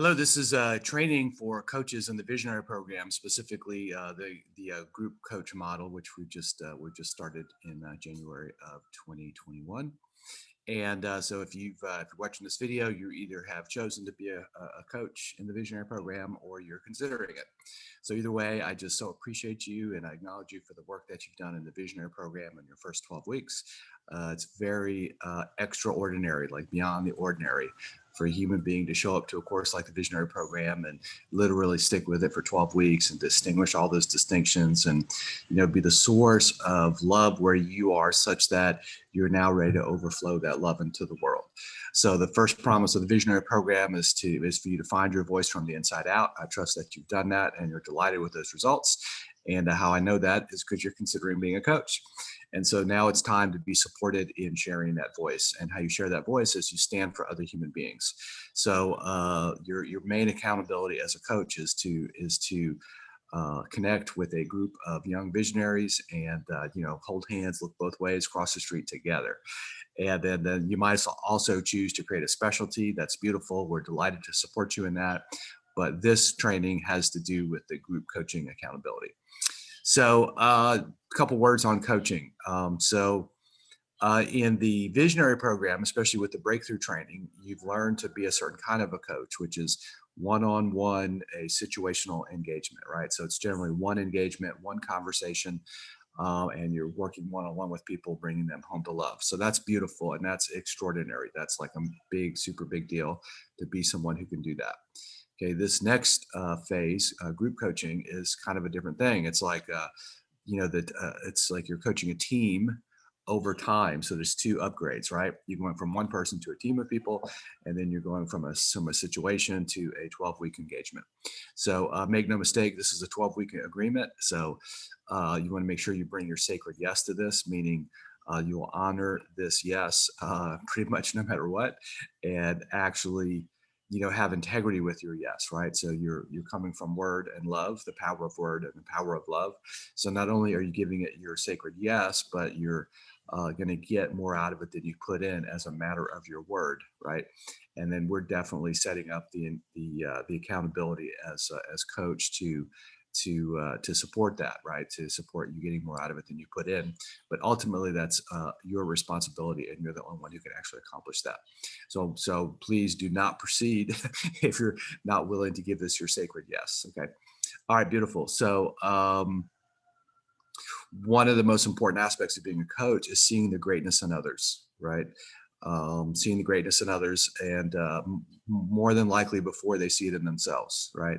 Hello, this is training for coaches in the Visionary Program, specifically the group coach model, which we just started in January of 2021. And so if you're watching this video, you either have chosen to be a coach in the Visionary Program or you're considering it. So either way, I just so appreciate you and I acknowledge you for the work that you've done in the Visionary Program in your first 12 weeks. It's very extraordinary, like beyond the ordinary, for a human being to show up to a course like the Visionary Program and literally stick with it for 12 weeks and distinguish all those distinctions and be the source of love where you are, such that you're now ready to overflow that love into the world. So the first promise of the Visionary Program is for you to find your voice from the inside out. I trust that you've done that and you're delighted with those results. And how I know that is because you're considering being a coach. And so now it's time to be supported in sharing that voice. And how you share that voice is you stand for other human beings. So your main accountability as a coach is to connect with a group of young visionaries and hold hands, look both ways, cross the street together. And then you might also choose to create a specialty. That's beautiful. We're delighted to support you in that. But this training has to do with the group coaching accountability. So a couple words on coaching. In the Visionary Program, especially with the breakthrough training, you've learned to be a certain kind of a coach, which is one-on-one, a situational engagement, right? So it's generally one engagement, one conversation, and you're working one-on-one with people, bringing them home to love. So that's beautiful and that's extraordinary. That's like a big, super big deal to be someone who can do that. Okay, this next phase, group coaching, is kind of a different thing. It's like, it's like you're coaching a team over time. So there's two upgrades, right? You're going from one person to a team of people, and then you're going from a situation to a 12-week engagement. So make no mistake, this is a 12-week agreement. So you want to make sure you bring your sacred yes to this, meaning you will honor this yes pretty much no matter what, and actually have integrity with your yes, right? So you're coming from word and love, the power of word and the power of love. So not only are you giving it your sacred yes, but you're going to get more out of it than you put in as a matter of your word, right? And then we're definitely setting up the accountability as coach to support that, right? To support you getting more out of it than you put in. But ultimately, that's your responsibility, and you're the only one who can actually accomplish that. So please do not proceed if you're not willing to give this your sacred yes. Okay. All right. Beautiful. So one of the most important aspects of being a coach is seeing the greatness in others, right? Seeing the greatness in others, and more than likely before they see it in themselves, right?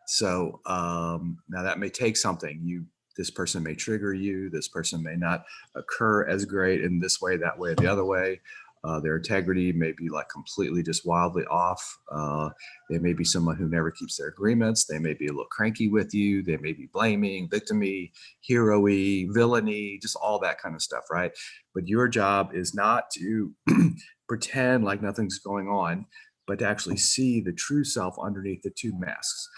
So now that may take something. This person may trigger you. This person may not occur as great in this way, that way, the other way. Their integrity may be like completely just wildly off. They may be someone who never keeps their agreements. They may be a little cranky with you. They may be blaming, victimy, hero-y, villainy, just all that kind of stuff, right? But your job is not to pretend like nothing's going on, but to actually see the true self underneath the two masks.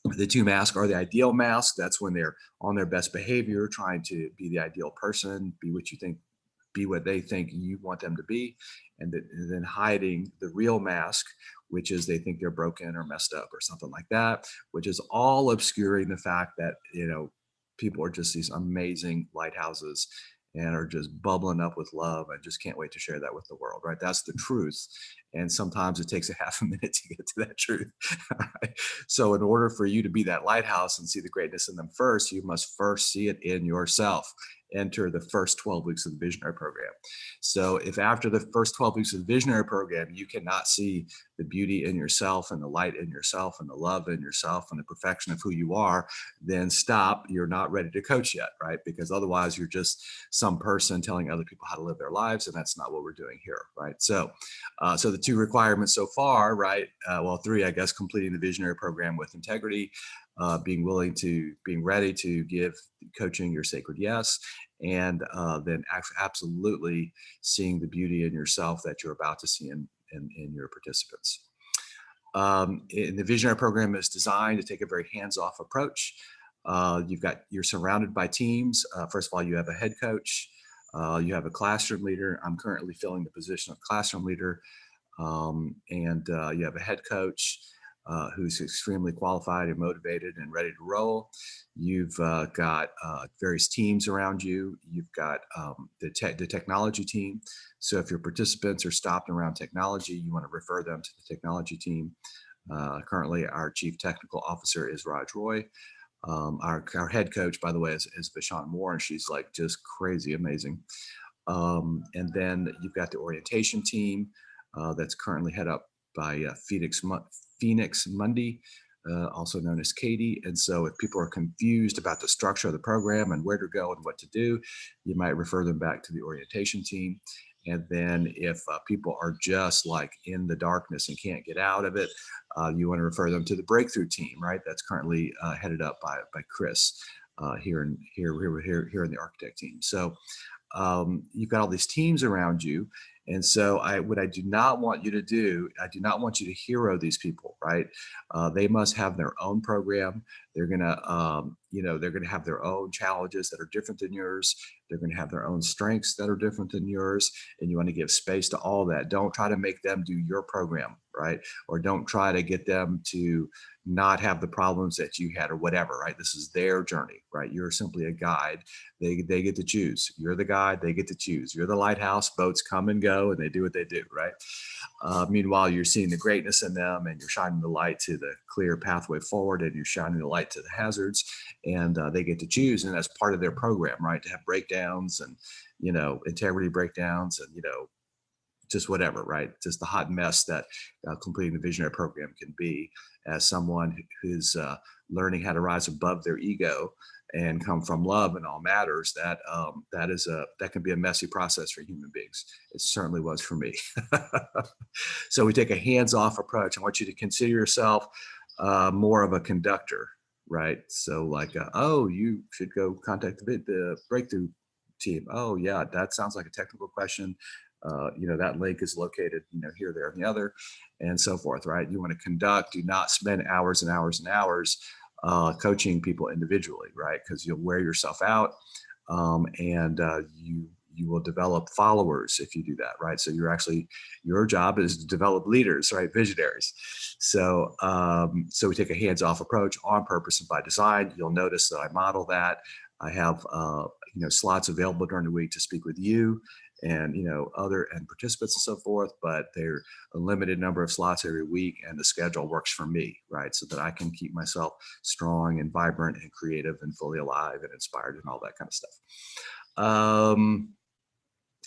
The two masks are the ideal mask. That's when they're on their best behavior, trying to be the ideal person, be what they think you want them to be, and then hiding the real mask, which is they think they're broken or messed up or something like that, which is all obscuring the fact that people are just these amazing lighthouses and are just bubbling up with love and just can't wait to share that with the world, right? That's the truth. And sometimes it takes a half a minute to get to that truth. Right? So in order for you to be that lighthouse and see the greatness in them first, you must first see it in yourself. Enter the first 12 weeks of the Visionary Program. So if after the first 12 weeks of the Visionary Program, you cannot see the beauty in yourself and the light in yourself and the love in yourself and the perfection of who you are, then stop. You're not ready to coach yet, right? Because otherwise you're just some person telling other people how to live their lives, and that's not what we're doing here, right? So the two requirements so far, right? Well, three, I guess: completing the Visionary Program with integrity, being ready to give coaching your sacred yes, and then absolutely seeing the beauty in yourself that you're about to see in your participants. In the Visionary Program is designed to take a very hands-off approach. You're surrounded by teams. First of all, you have a head coach. You have a classroom leader. I'm currently filling the position of classroom leader. You have a head coach who's extremely qualified and motivated and ready to roll. You've got various teams around you. You've got the technology team. So if your participants are stopped around technology, you want to refer them to the technology team. Currently, our chief technical officer is Raj Roy. Our head coach, by the way, is Vashon Moore, and she's like just crazy amazing. And then you've got the orientation team that's currently head up by Phoenix Mundy, also known as Katie. And so if people are confused about the structure of the program and where to go and what to do, you might refer them back to the orientation team. And then if people are just like in the darkness and can't get out of it, you want to refer them to the breakthrough team, right? That's currently headed up by Chris here in the architect team. So you've got all these teams around you. And so what I do not want you to do, I do not want you to hero these people, right? They must have their own program. They're gonna, they're gonna have their own challenges that are different than yours. They're gonna have their own strengths that are different than yours. And you wanna give space to all that. Don't try to make them do your program, right? Or don't try to get them to not have the problems that you had or whatever, right? This is their journey, right? You're simply a guide. They get to choose. You're the guide, they get to choose. You're the lighthouse, boats come and go and they do what they do, right? Meanwhile, you're seeing the greatness in them and you're shining the light to the clear pathway forward and you're shining the light to the hazards and they get to choose. And that's part of their program, right? To have breakdowns and, integrity breakdowns and, just whatever, right? Just the hot mess that completing the visionary program can be as someone who's learning how to rise above their ego and come from love and all matters. That can be a messy process for human beings. It certainly was for me. So we take a hands-off approach. I want you to consider yourself more of a conductor, right? So like, you should go contact the breakthrough team. Oh yeah, that sounds like a technical question. That link is located, here, there, and the other, and so forth, right? You want to conduct, do not spend hours and hours and hours coaching people individually, right? Because you'll wear yourself out and you will develop followers if you do that, right? So your job is to develop leaders, right? Visionaries. So we take a hands-off approach on purpose and by design. You'll notice that I model that. I have slots available during the week to speak with you and other participants and so forth, but they're a limited number of slots every week and the schedule works for me, right? So that I can keep myself strong and vibrant and creative and fully alive and inspired and all that kind of stuff.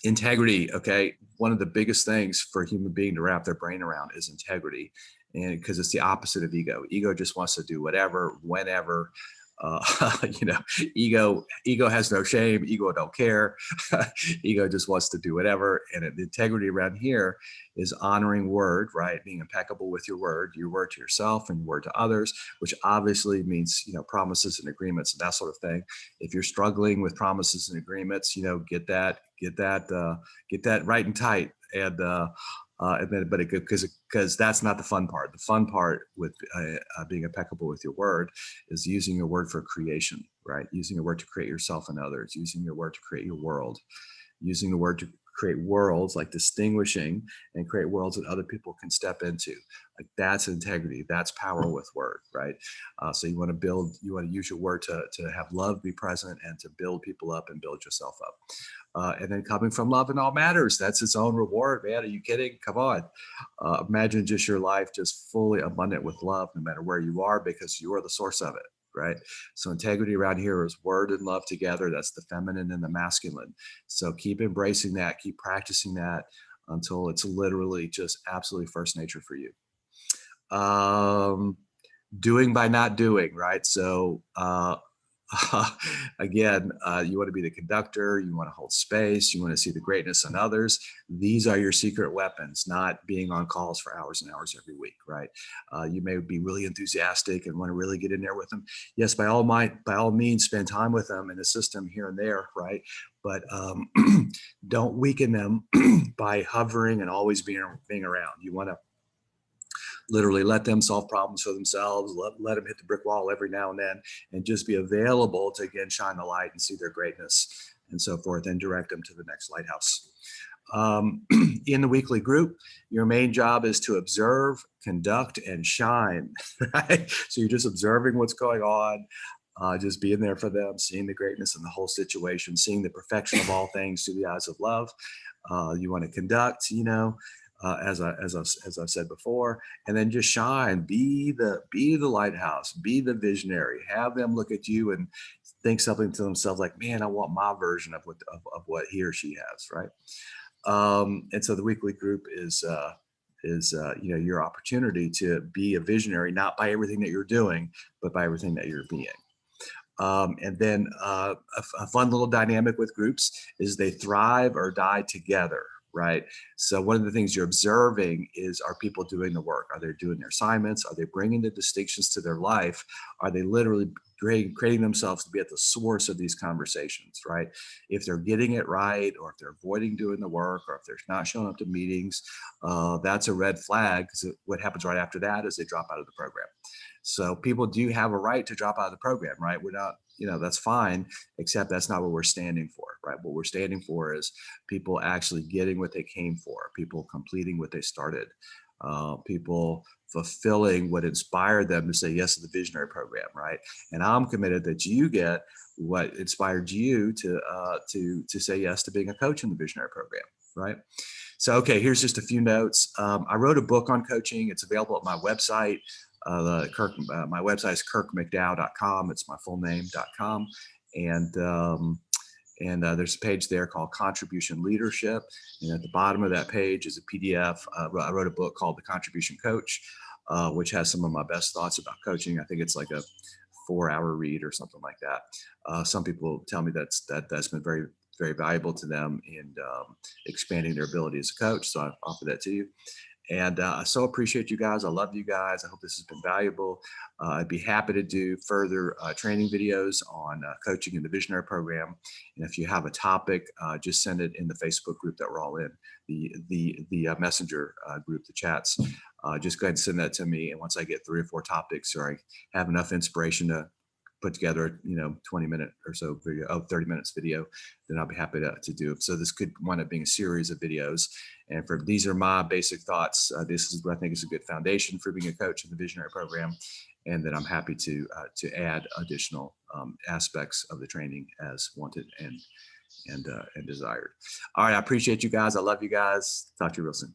Integrity, okay? One of the biggest things for a human being to wrap their brain around is integrity, and because it's the opposite of ego. Ego just wants to do whatever, whenever. Ego has no shame. Ego don't care. Ego just wants to do whatever. And the integrity around here is honoring word, right? Being impeccable with your word to yourself and your word to others, which obviously means, promises and agreements and that sort of thing. If you're struggling with promises and agreements, get that right and tight. Because that's not the fun part. The fun part with being impeccable with your word is using your word for creation, right? Using your word to create yourself and others, using your word to create your world, using the word to create worlds, like distinguishing and create worlds that other people can step into. Like that's integrity, that's power with word, right? So you want to use your word to have love be present and to build people up and build yourself up. And then coming from love in all matters, that's its own reward, man. Are you kidding? Come on. Imagine just your life just fully abundant with love, no matter where you are, because you are the source of it, right? So integrity around here is word and love together. That's the feminine and the masculine. So keep embracing that, keep practicing that until it's literally just absolutely first nature for you. Doing by not doing, right? So again, you want to be the conductor, you want to hold space, you want to see the greatness in others. These are your secret weapons, not being on calls for hours and hours every week, right? You may be really enthusiastic and want to really get in there with them. Yes, by all means, spend time with them in the system here and there, right? But don't weaken them by hovering and always being around. You want to literally let them solve problems for themselves, let them hit the brick wall every now and then, and just be available to, again, shine the light and see their greatness and so forth and direct them to the next lighthouse. In the weekly group, your main job is to observe, conduct, and shine, right? So you're just observing what's going on, just being there for them, seeing the greatness in the whole situation, seeing the perfection of all things through the eyes of love. You want to conduct, as I've said before, and then just shine. Be the lighthouse. Be the visionary. Have them look at you and think something to themselves like, "Man, I want my version of what he or she has." Right. And so the weekly group is your opportunity to be a visionary, not by everything that you're doing, but by everything that you're being. And then a fun little dynamic with groups is they thrive or die together, right? So one of the things you're observing is, are people doing the work? Are they doing their assignments? Are they bringing the distinctions to their life? Are they literally creating themselves to be at the source of these conversations, right? If they're getting it right, or if they're avoiding doing the work, or if they're not showing up to meetings, that's a red flag, because what happens right after that is they drop out of the program. So people do have a right to drop out of the program, right? We're not, that's fine, except that's not what we're standing for, right? What we're standing for is people actually getting what they came for, people completing what they started, people fulfilling what inspired them to say yes to the visionary program, right? And I'm committed that you get what inspired you to say yes to being a coach in the visionary program, right? So, okay, here's just a few notes. I wrote a book on coaching. It's available at my website. My website is kirkmcdowell.com. It's my full name.com. And there's a page there called Contribution Leadership. And at the bottom of that page is a PDF. I wrote a book called The Contribution Coach, which has some of my best thoughts about coaching. I think it's like a 4-hour read or something like that. Some people tell me that's been very, very valuable to them in expanding their ability as a coach. So I offer that to you. And I so appreciate you guys. I love you guys. I hope this has been valuable. I'd be happy to do further training videos on coaching in the Visionary program. And if you have a topic, just send it in the Facebook group that we're all in, the Messenger group, the chats. Just go ahead and send that to me. And once I get 3 or 4 topics, or I have enough inspiration to put together, 20-minute or so video, 30 minutes video, then I'll be happy to do it. So this could wind up being a series of videos. And these are my basic thoughts. This is what I think is a good foundation for being a coach in the Visionary program. And then I'm happy to add additional aspects of the training as wanted and desired. All right. I appreciate you guys. I love you guys. Talk to you real soon.